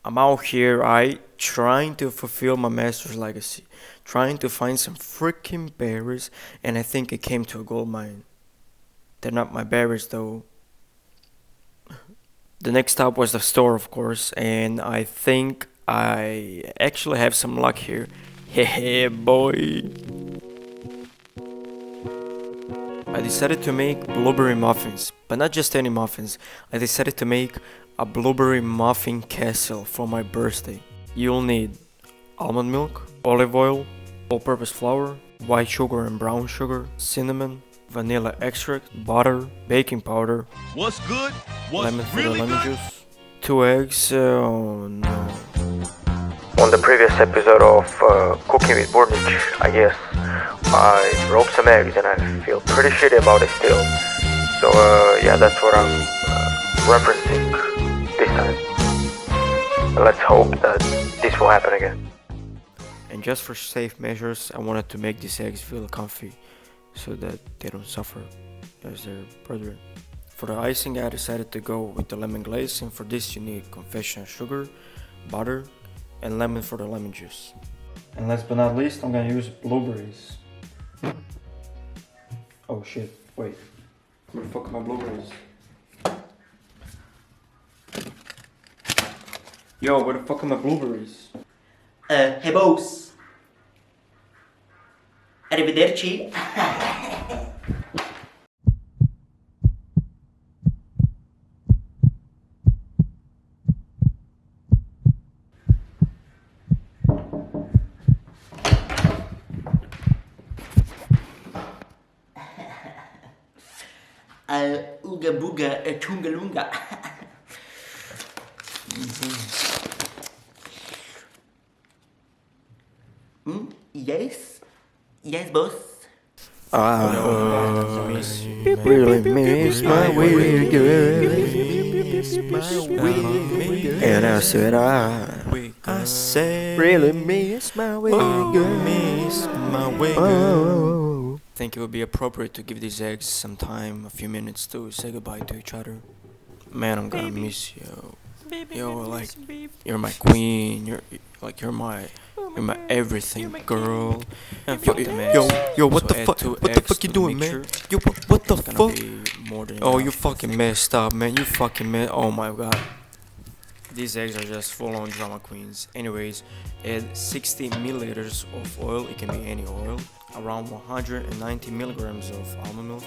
I'm out here, trying to fulfill my master's legacy, trying to find some freaking berries, and I think I came to a gold mine. They're not my berries though. The next stop was the store, of course, and I think I actually have some luck here. Hehe, boy. I decided to make blueberry muffins, but not just any muffins. I decided to make a blueberry muffin castle for my birthday. You'll need almond milk, olive oil, all-purpose flour, white sugar and brown sugar, cinnamon, vanilla extract, butter, baking powder, What's good? What's lemon for the really lemon good? juice, 2 eggs, oh no. On the previous episode of Cooking with Burnage, I guess, I broke some eggs and I feel pretty shitty about it still. So yeah, that's what I'm referencing this time. And let's hope that this will happen again. And just for safe measures, I wanted to make these eggs feel comfy so that they don't suffer as their brethren. For the icing, I decided to go with the lemon glaze, and for this you need confectionery sugar, butter, and lemon for the lemon juice. And last but not least, I'm gonna use blueberries. Oh shit, wait. Where the fuck are my blueberries? Yo, where the fuck are my blueberries? Hey boss. Arrivederci. Ooga booga chunga lunga. Yes? Yes, boss? Really miss my weird girl. And I said really miss my weird girl. Miss my weird girl. Think it would be appropriate to give these eggs some time, a few minutes to say goodbye to each other. Man, I'm gonna miss you. Yo, like, you're my queen. You're my everything, girl. Yo, what the fuck? What the fuck you doing, man? Yo, what the fuck? Oh, you fucking messed up, man. You fucking messed. Oh my god. These eggs are just full-on drama queens. Anyways, add 60 milliliters of oil. It can be any oil. Around 190 milligrams of almond milk.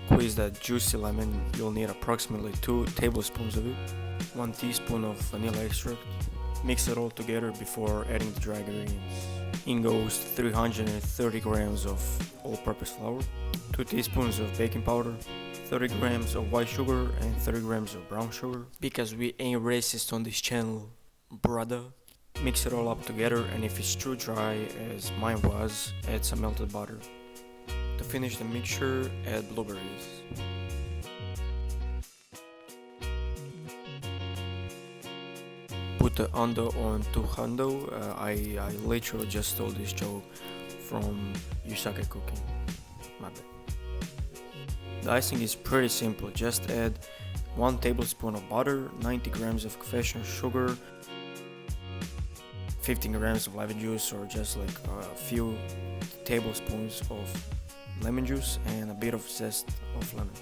Squeeze that juicy lemon. You'll need approximately 2 tablespoons of it. 1 teaspoon of vanilla extract. Mix it all together before adding the dry ingredients. In goes 330 grams of all-purpose flour, 2 teaspoons of baking powder, 30 grams of white sugar and 30 grams of brown sugar. Because we ain't racist on this channel, brother. Mix it all up together, and if it's too dry as mine was, add some melted butter. To finish the mixture, add blueberries. Put the undo on 200. I literally just stole this joke from You Suck at Cooking. My bad. The icing is pretty simple. Just add 1 tablespoon of butter, 90 grams of confectionery sugar, 15 grams of lemon juice, or just like a few tablespoons of lemon juice, and a bit of zest of lemon.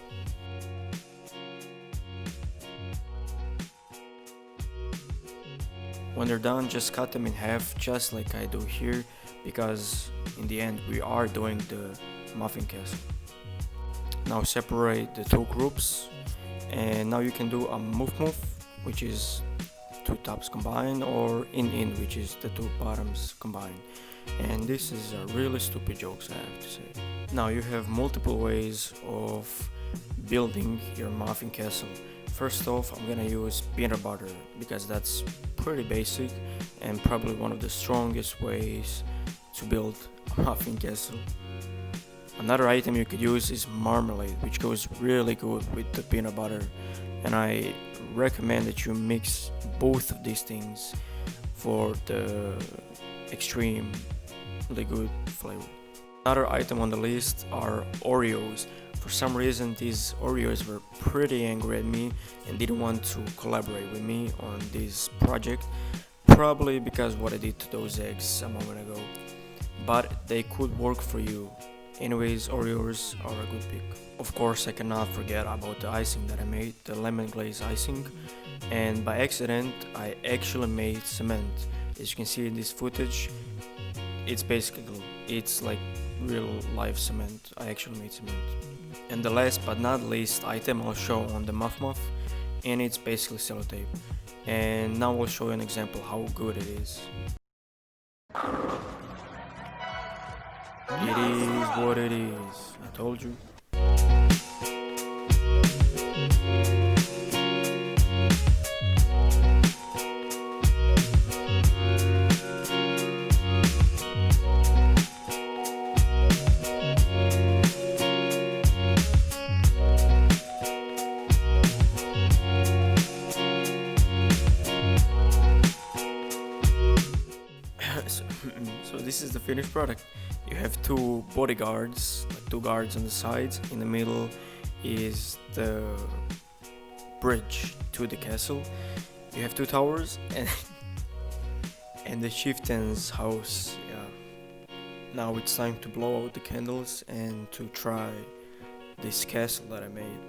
When they're done, just cut them in half, just like I do here, because in the end we are doing the muffin castle. Now separate the 2 groups, and now you can do a muff, which is 2 tops combined, or in, which is the 2 bottoms combined. And this is a really stupid joke, I have to say. Now you have multiple ways of building your muffin castle. First off, I'm gonna use peanut butter because that's pretty basic and probably one of the strongest ways to build a muffin castle. Another item you could use is marmalade, which goes really good with the peanut butter, and I recommend that you mix both of these things for the extremely good flavor. Another item on the list are Oreos. For some reason, these Oreos were pretty angry at me and didn't want to collaborate with me on this project, probably because what I did to those eggs a moment ago. But they could work for you. Anyways, Oreos are a good pick. Of course, I cannot forget about the icing that I made, the lemon glaze icing, and by accident, I actually made cement. As you can see in this footage, it's basically glue. It's like real life cement. I actually made cement. And the last but not least item I'll show on the Muff, and it's basically sellotape. And now I'll show you an example how good it is. It is what it is. I told you. So this is the finished product. You have two bodyguards, like two guards on the sides. In the middle is the bridge to the castle. You have two towers and and the chieftain's house. Yeah. Now it's time to blow out the candles and to try this castle that I made.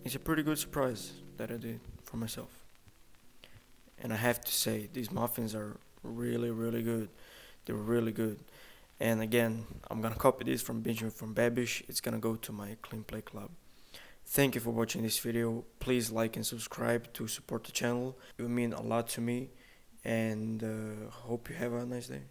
It's a pretty good surprise that I did for myself. And I have to say, these muffins are really, really good. They're really good. And again, I'm gonna copy this from Benjamin from Babish. It's gonna go to my Clean Play Club. Thank you for watching this video. Please like and subscribe to support the channel. It will mean a lot to me. And hope you have a nice day.